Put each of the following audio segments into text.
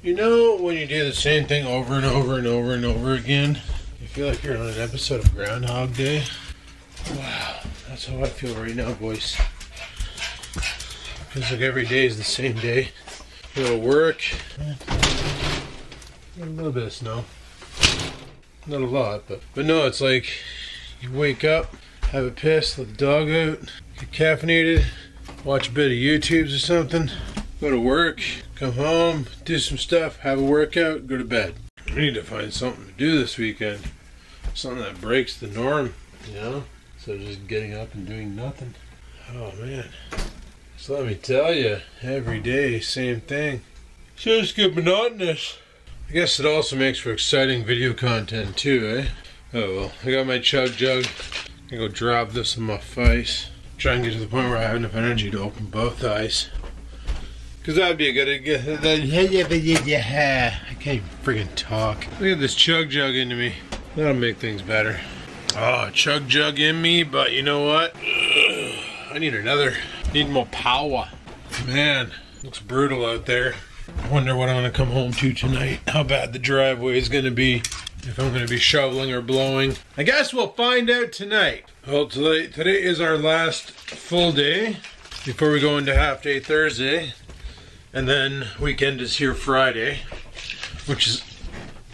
You know when you do the same thing over and over and over and over again, you feel like you're on an episode of Groundhog Day? Wow, that's how I feel right now, boys. Feels like every day is the same day. You go to work, a little bit of snow. Not a lot, but no, it's like you wake up, have a piss, let the dog out, get caffeinated, watch a bit of YouTubes or something, go to work, come home, do some stuff, have a workout, go to bed. I need to find something to do this weekend. Something that breaks the norm, you know? Instead of just getting up and doing nothing. Oh man. So let me tell you, every day, same thing. So just get monotonous. I guess it also makes for exciting video content too, eh? Oh well, I got my chug jug. I'm gonna go drop this on my face. Try and get to the point where I have enough energy to open both eyes. Cause that'd be a good idea. I can't even friggin' talk. Look at this chug jug into me. That'll make things better. Oh, chug jug in me, but you know what? I need another. Need more power. Man, looks brutal out there. I wonder what I'm gonna come home to tonight. How bad the driveway is gonna be. If I'm gonna be shoveling or blowing. I guess we'll find out tonight. Well, today is our last full day before we go into half day Thursday. And then weekend is here Friday. Which is,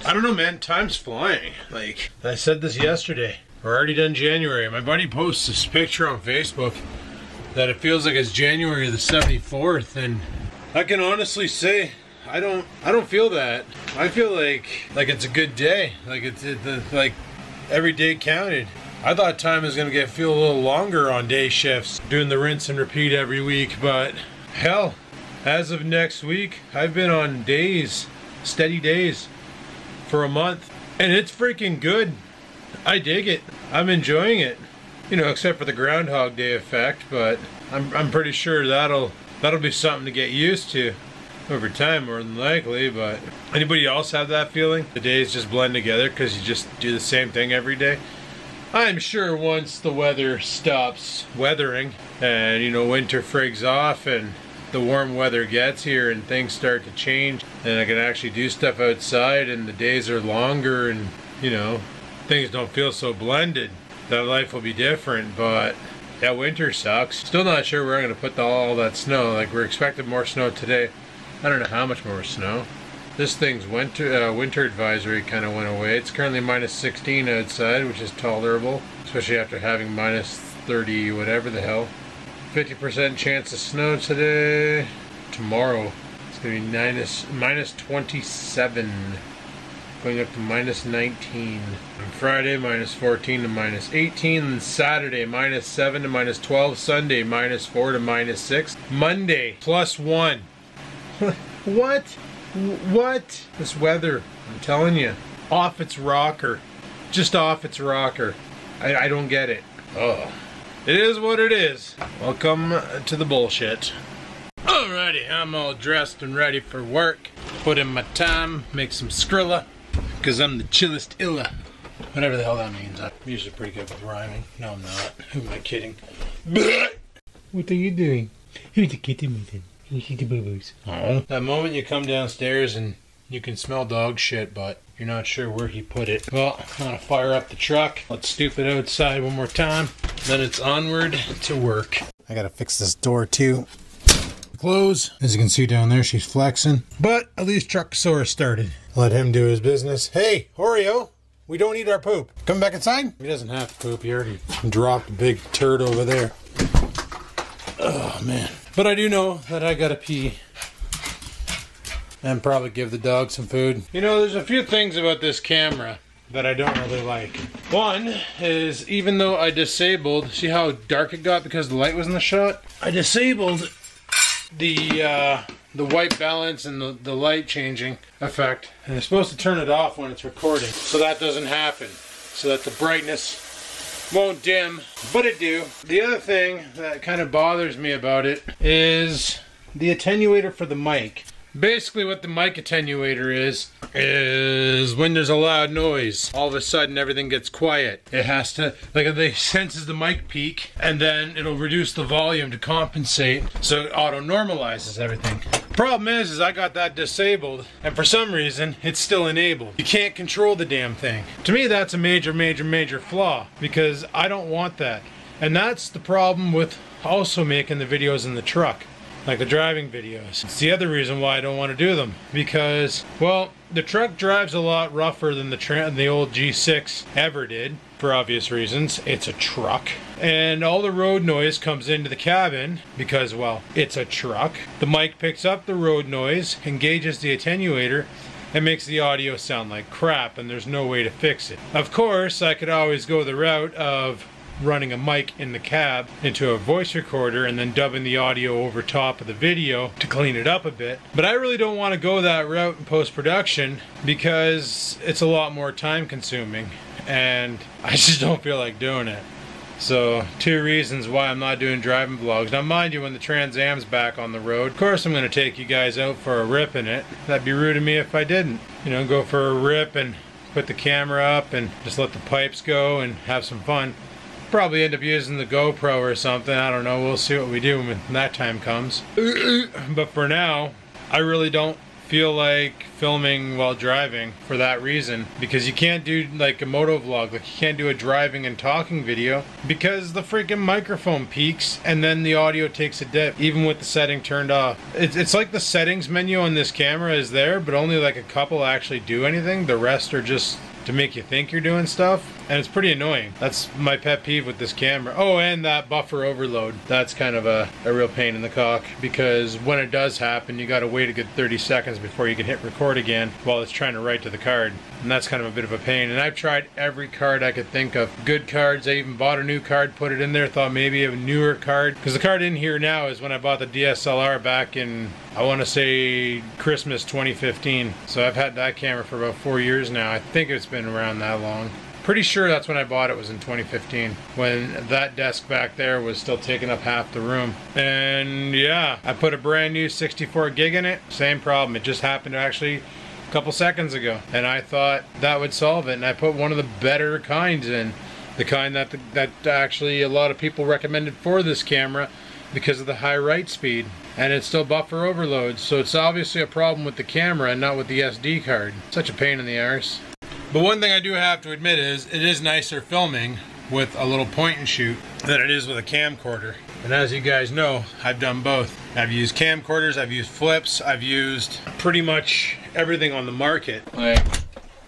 I don't know man, time's flying. Like, I said this yesterday. We're already done January. My buddy posts this picture on Facebook that it feels like it's January the 74th, and I can honestly say I don't feel that. I feel like it's a good day. Like like every day counted. I thought time was gonna feel a little longer on day shifts, doing the rinse and repeat every week, but hell, as of next week, I've been on days, steady days, for a month, and it's freaking good. I dig it. I'm enjoying it. You know, except for the Groundhog Day effect, but I'm pretty sure that'll be something to get used to over time, more than likely. But anybody else have that feeling? The days just blend together because you just do the same thing every day. I'm sure once the weather stops weathering and, you know, winter frigs off and the warm weather gets here and things start to change and I can actually do stuff outside and the days are longer and, you know, things don't feel so blended, that life will be different. But yeah, winter sucks. Still not sure where I'm going to put all that snow. Like, we're expecting more snow today. I don't know how much more snow. This thing's winter advisory kind of went away. It's currently minus 16 outside, which is tolerable, especially after having minus 30 whatever the hell. 50% chance of snow today. Tomorrow it's going to be minus 27. Going up to minus 19. On Friday, minus 14 to minus 18. And Saturday, minus 7 to minus 12. Sunday, minus 4 to minus 6. Monday, plus 1. What? What? This weather, I'm telling you, off its rocker. Just off its rocker. I don't get it. Oh. It is what it is. Welcome to the bullshit. Alrighty, I'm all dressed and ready for work. Put in my time, make some Skrilla. Because I'm the chillest illa. Whatever the hell that means. I'm usually pretty good with rhyming. No, I'm not. Who am I kidding? What are you doing? Who's the kitty meeting? Who's the boo-boos? Oh. That moment you come downstairs and you can smell dog shit, but you're not sure where he put it. Well, I'm gonna fire up the truck. Let's stoop it outside one more time. Then it's onward to work. I gotta fix this door too. Close. As you can see down there, she's flexing. But at least Truckosaurus started. Let him do his business. Hey, Oreo, we don't eat our poop. Come back inside. He doesn't have to poop. He already dropped a big turd over there. Oh, man. But I do know that I gotta pee. And probably give the dog some food. You know, there's a few things about this camera that I don't really like. One is, even though I disabled, see how dark it got because the light was in the shot? I disabled the white balance and the light changing effect, and it's supposed to turn it off when it's recording so that doesn't happen, so that the brightness won't dim, but it do. The other thing that kind of bothers me about it is the attenuator for the mic. Basically what the mic attenuator is when there's a loud noise, all of a sudden everything gets quiet. It has to, like, it senses the mic peak and then it'll reduce the volume to compensate, so it auto normalizes everything. Problem is I got that disabled, and for some reason, it's still enabled. You can't control the damn thing. To me, that's a major flaw, because I don't want that. And that's the problem with also making the videos in the truck, like the driving videos. It's the other reason why I don't want to do them, because, well, the truck drives a lot rougher than the old G6 ever did, for obvious reasons. It's a truck. And all the road noise comes into the cabin because, well, it's a truck. The mic picks up the road noise, engages the attenuator, and makes the audio sound like crap, and there's no way to fix it. Of course, I could always go the route of running a mic in the cab into a voice recorder and then dubbing the audio over top of the video to clean it up a bit. But I really don't want to go that route in post-production because it's a lot more time consuming and I just don't feel like doing it. So, 2 reasons why I'm not doing driving vlogs. Now mind you, when the Trans Am's back on the road, of course I'm going to take you guys out for a rip in it. That'd be rude of me if I didn't. You know, go for a rip and put the camera up and just let the pipes go and have some fun. Probably end up using the GoPro or something. I don't know. We'll see what we do when that time comes. But for now, I really don't feel like filming while driving for that reason, because you can't do like a moto vlog, like you can't do a driving and talking video because the freaking microphone peaks and then the audio takes a dip even with the setting turned off. It's like the settings menu on this camera is there, but only like a couple actually do anything. The rest are just to make you think you're doing stuff, and it's pretty annoying. That's my pet peeve with this camera. Oh, and that buffer overload. That's kind of a real pain in the cock, because when it does happen, you gotta wait a good 30 seconds before you can hit record again while it's trying to write to the card. And that's kind of a bit of a pain. And I've tried every card I could think of. Good cards, I even bought a new card, put it in there, thought maybe a newer card. Because the card in here now is when I bought the DSLR back in, I want to say, Christmas 2015. So I've had that camera for about 4 years now. I think it's been around that long. Pretty sure that's when I bought it, was in 2015, when that desk back there was still taking up half the room. And yeah, I put a brand new 64 gig in it. Same problem. It just happened actually a couple seconds ago, and I thought that would solve it, and I put one of the better kinds in, the kind that actually a lot of people recommended for this camera because of the high write speed, and it still buffer overloads. So it's obviously a problem with the camera and not with the SD card. Such a pain in the arse. But one thing I do have to admit is it is nicer filming with a little point and shoot than it is with a camcorder. And as you guys know, I've done both. I've used camcorders, I've used flips, I've used pretty much everything on the market. Like,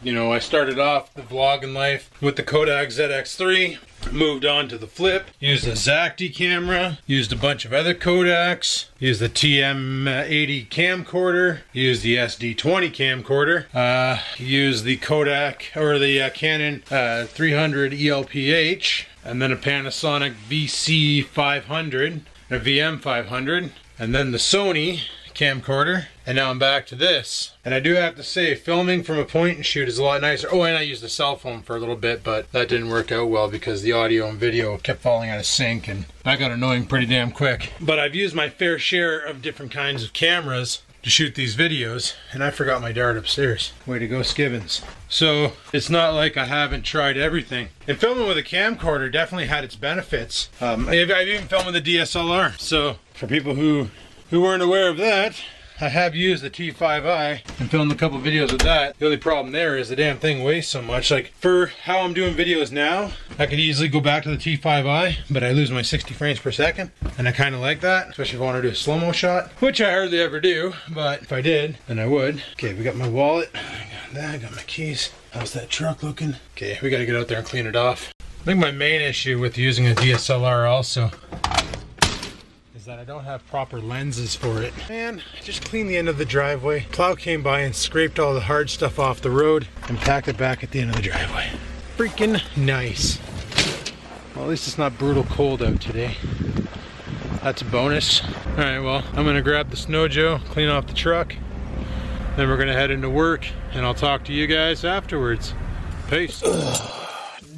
you know, I started off the vlogging life with the Kodak ZX3, moved on to the flip, used the Zacti camera, used a bunch of other Kodaks, used the TM80 camcorder, used the SD20 camcorder, used the Kodak, or the Canon 300 ELPH, and then a Panasonic VC500, a VM500, and then the Sony camcorder, and now I'm back to this. And I do have to say, filming from a point and shoot is a lot nicer. Oh, and I used a cell phone for a little bit, but that didn't work out well because the audio and video kept falling out of sync, and that got annoying pretty damn quick. But I've used my fair share of different kinds of cameras to shoot these videos, and I forgot my dart upstairs. Way to go, Skibbins. So it's not like I haven't tried everything. And filming with a camcorder definitely had its benefits. I've even filmed with a DSLR. So for people who weren't aware of that, I have used the T5i and filmed a couple videos with that. The only problem there is the damn thing weighs so much. Like, for how I'm doing videos now, I could easily go back to the T5i, but I lose my 60 frames per second, and I kind of like that, especially if I want to do a slow-mo shot, which I hardly ever do, but if I did, then I would. Okay, we got my wallet, I got that, I got my keys. How's that truck looking? Okay, we gotta get out there and clean it off. I think my main issue with using a DSLR also is that I don't have proper lenses for it. Man, I just cleaned the end of the driveway. Plow came by and scraped all the hard stuff off the road and packed it back at the end of the driveway. Freaking nice. Well, at least it's not brutal cold out today. That's a bonus. All right, well, I'm gonna grab the Snow Joe, clean off the truck, then we're gonna head into work, and I'll talk to you guys afterwards. Peace.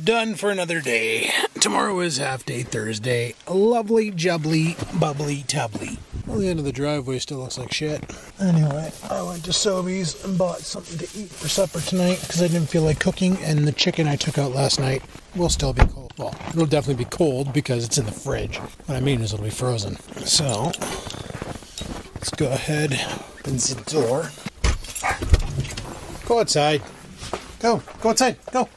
Done for another day. Tomorrow is half day Thursday. Lovely, jubbly, bubbly, tubbly. Well, the end of the driveway still looks like shit. Anyway, I went to Sobeys and bought something to eat for supper tonight because I didn't feel like cooking, and the chicken I took out last night will still be cold. Well, it'll definitely be cold because it's in the fridge. What I mean is it'll be frozen. So, Let's go ahead, open the door. Go outside. Go outside, go.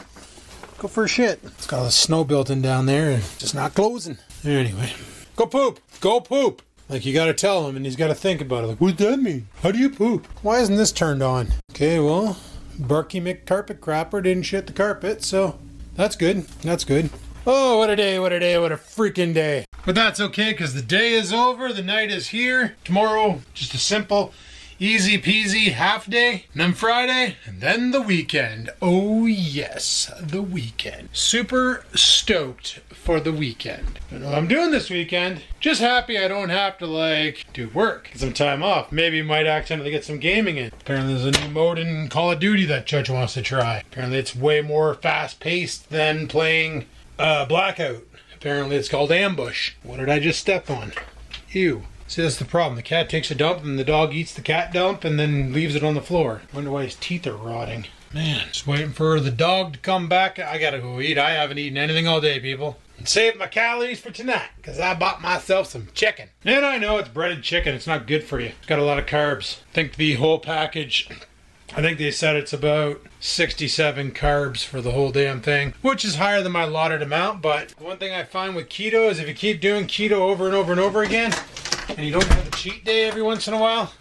Go for a shit. It's got all the snow built in down there and just not closing. Anyway, go poop, go poop. Like you gotta tell him and he's gotta think about it. Like, what does that mean? How do you poop? Why isn't this turned on? Okay, well, Barky McCarpet Crapper didn't shit the carpet, so that's good, that's good. Oh, what a day, what a day, what a freaking day. But that's okay, because the day is over, the night is here. Tomorrow, just a simple, easy peasy half day. And then Friday, and then the weekend. Oh yes, the weekend. Super stoked for the weekend. I don't know what I'm doing this weekend. Just happy I don't have to, like, do work. Get some time off. Maybe might accidentally get some gaming in. Apparently there's a new mode in Call of Duty that Judge wants to try. Apparently it's way more fast-paced than playing Blackout. Apparently it's called Ambush. What did I just step on? Ew. See, that's the problem. The cat takes a dump and the dog eats the cat dump and then leaves it on the floor. Wonder why his teeth are rotting. Man, just waiting for the dog to come back. I gotta go eat. I haven't eaten anything all day, people. And save my calories for tonight, because I bought myself some chicken. And I know it's breaded chicken. It's not good for you. It's got a lot of carbs. I think the whole package, I think they said it's about 67 carbs for the whole damn thing, which is higher than my allotted amount. But one thing I find with keto is if you keep doing keto over and over and over again, and you don't have a cheat day every once in a while,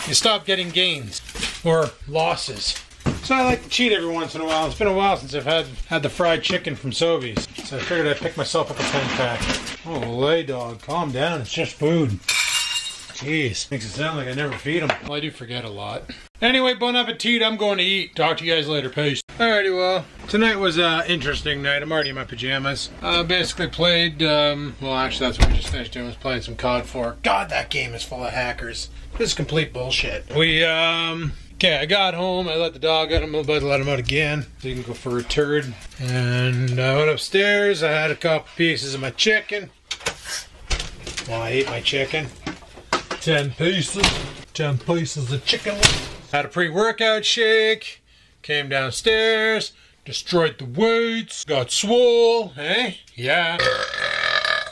you stop getting gains or losses. So I like to cheat every once in a while. It's been a while since I've had the fried chicken from Sobeys. So I figured I'd pick myself up a 10-pack. Oh, lay dog, calm down. It's just food. Jeez, makes it sound like I never feed them. Well, I do forget a lot. Anyway, bon appetit. I'm going to eat. Talk to you guys later. Peace. Alrighty, well, tonight was an interesting night. I'm already in my pajamas. Basically played, well, actually that's what we just finished doing, was playing some COD 4. God, that game is full of hackers. This is complete bullshit. Okay, I got home, I let the dog out, I'm about to let him out again, so he can go for a turd. And I went upstairs, I had a couple pieces of my chicken. Well, I ate my chicken. 10 pieces of chicken. Had a pre-workout shake, came downstairs, destroyed the weights, got swole, eh? Yeah.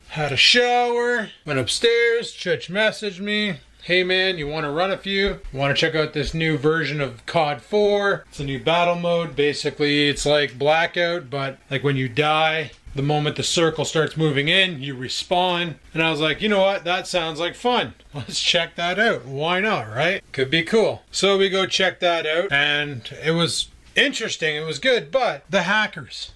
Had a shower, went upstairs, Church messaged me. Hey man, you want to run a few? Want to check out this new version of COD 4? It's a new battle mode. Basically, it's like Blackout, but like when you die, the moment the circle starts moving in, you respawn. And I was like, you know what? That sounds like fun. Let's check that out. Why not, right? Could be cool. So we go check that out, and it was interesting. It was good, but the hackers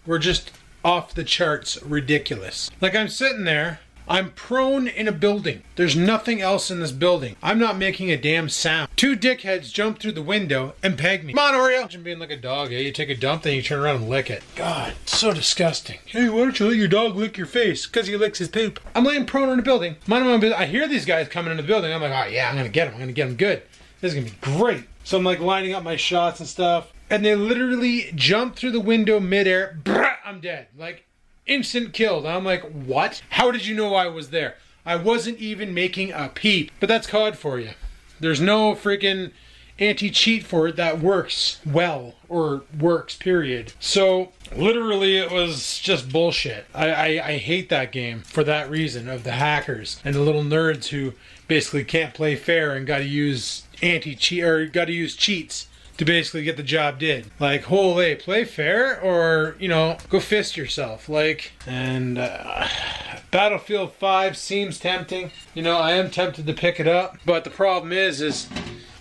were just off the charts ridiculous. Like I'm sitting there, I'm prone in a building. There's nothing else in this building. I'm not making a damn sound. Two dickheads jump through the window and peg me. Come on, Oreo. Imagine being like a dog, eh? You take a dump, then you turn around and lick it. God, so disgusting. Hey, why don't you let your dog lick your face? Because he licks his poop. I'm laying prone in a building. I hear these guys coming into the building. I'm like, oh yeah, I'm gonna get him. I'm gonna get him good. This is gonna be great. So I'm like lining up my shots and stuff. And they literally jump through the window midair. I'm dead. Like, instant killed. I'm like, what? How did you know I was there? I wasn't even making a peep. But that's COD for you. There's no freaking anti-cheat for it that works well, or works, period. So literally it was just bullshit. I hate that game for that reason, of the hackers and the little nerds who basically can't play fair and gotta use anti-cheat, or gotta use cheats to basically get the job did. Like, holy, play fair, or, you know, go fist yourself. Like, and Battlefield 5 seems tempting. You know, I am tempted to pick it up, but the problem is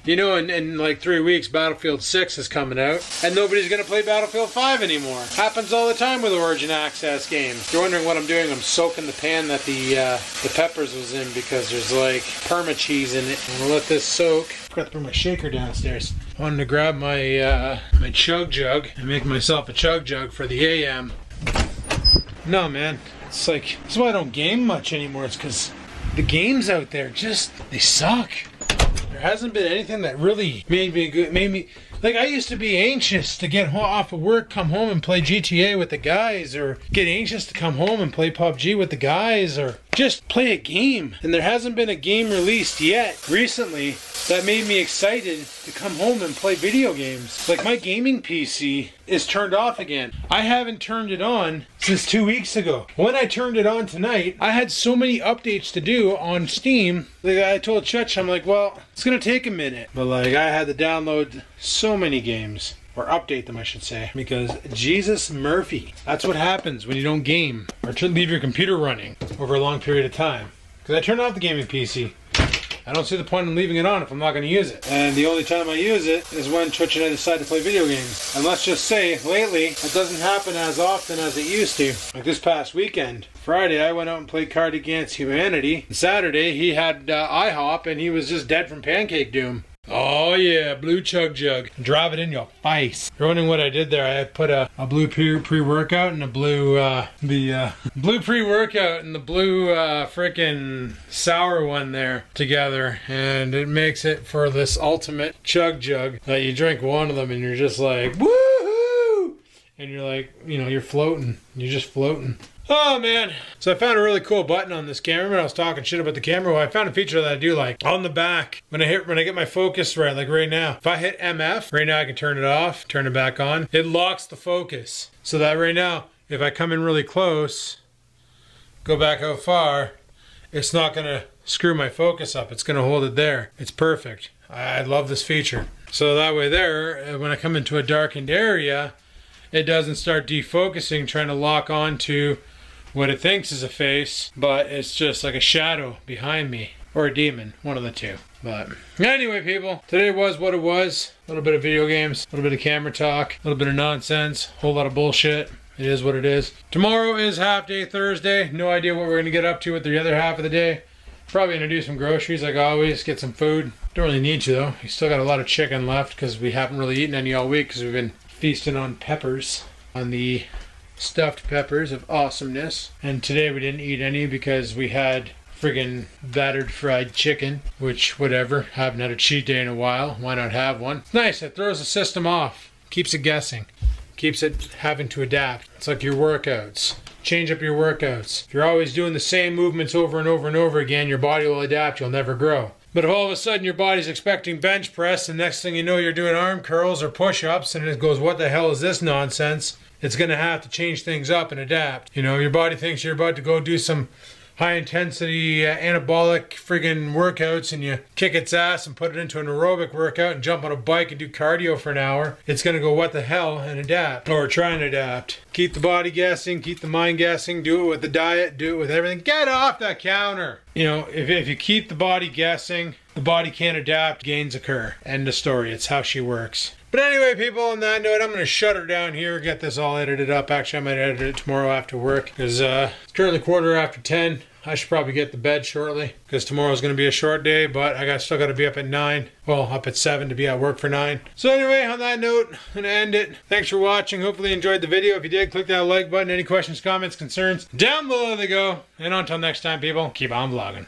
you know, in like 3 weeks, Battlefield 6 is coming out, and nobody's gonna play Battlefield 5 anymore. Happens all the time with Origin Access games. If you're wondering what I'm doing, I'm soaking the pan that the peppers was in, because there's like perma cheese in it. I'm gonna let this soak. Forgot to bring my shaker downstairs. I wanted to grab my my chug jug and make myself a chug jug for the AM. No, man, it's like, that's why I don't game much anymore. It's because the games out there just, they suck. There hasn't been anything that really made me, like, I used to be anxious to get off of work, come home and play GTA with the guys, or get anxious to come home and play PUBG with the guys, or just play a game. And there hasn't been a game released yet recently that made me excited to come home and play video games. Like, my gaming PC is turned off again. I haven't turned it on since 2 weeks ago. When I turned it on tonight, I had so many updates to do on Steam. Like, I told Chutch, I'm like, well, it's gonna take a minute. But like, I had to download so many games. Or update them, I should say. Because Jesus Murphy. That's what happens when you don't game. Or leave your computer running over a long period of time. Because I turned off the gaming PC. I don't see the point in leaving it on if I'm not going to use it. And the only time I use it is when Twitch and I decide to play video games. And let's just say, lately, it doesn't happen as often as it used to. Like this past weekend. Friday, I went out and played Card Against Humanity. And Saturday, he had IHOP and he was just dead from Pancake Doom. Oh yeah, blue chug jug. Drive it in your face. If you're wondering what I did there, I put a blue pre-workout and a blue, blue pre-workout and the blue frickin' sour one there together. And it makes it for this ultimate chug jug that you drink one of them and you're just like, woohoo! And you're like, you know, you're floating. You're just floating. Oh man. So I found a really cool button on this camera. When I was talking shit about the camera, well, I found a feature that I do like. On the back, when I get my focus right, like right now, if I hit MF, right now I can turn it off, turn it back on. It locks the focus. So that right now, if I come in really close, go back out far, it's not gonna screw my focus up. It's gonna hold it there. It's perfect. I love this feature. So that way there, when I come into a darkened area, it doesn't start defocusing, trying to lock onto what it thinks is a face, but it's just like a shadow behind me. Or a demon, one of the two. But anyway, people, today was what it was. A little bit of video games, a little bit of camera talk, a little bit of nonsense, a whole lot of bullshit. It is what it is. Tomorrow is half day Thursday. No idea what we're going to get up to with the other half of the day. Probably going to do some groceries like always, get some food. Don't really need to though. We still got a lot of chicken left because we haven't really eaten any all week because we've been feasting on peppers, on the stuffed peppers of awesomeness. And today we didn't eat any because we had friggin' battered fried chicken, which whatever, haven't had a cheat day in a while. Why not have one? It's nice, it throws the system off, keeps it guessing, keeps it having to adapt. It's like your workouts. Change up your workouts. If you're always doing the same movements over and over and over again, your body will adapt, you'll never grow. But if all of a sudden your body's expecting bench press and next thing you know you're doing arm curls or push-ups and it goes, what the hell is this nonsense? It's going to have to change things up and adapt. You know, your body thinks you're about to go do some high-intensity anabolic friggin' workouts and you kick its ass and put it into an aerobic workout and jump on a bike and do cardio for an hour. It's going to go, what the hell, and adapt. Or try and adapt. Keep the body guessing, keep the mind guessing, do it with the diet, do it with everything. Get off the counter! You know, if you keep the body guessing, the body can't adapt, gains occur. End of story. It's how she works. But anyway, people, on that note, I'm going to shut her down here, get this all edited up. Actually, I might edit it tomorrow after work, because it's currently 10:15. I should probably get to bed shortly, because tomorrow's going to be a short day, but I still got to be up at 9. Well, up at 7 to be at work for 9. So anyway, on that note, I'm going to end it. Thanks for watching. Hopefully you enjoyed the video. If you did, click that like button. Any questions, comments, concerns, down below they go. And until next time, people, keep on vlogging.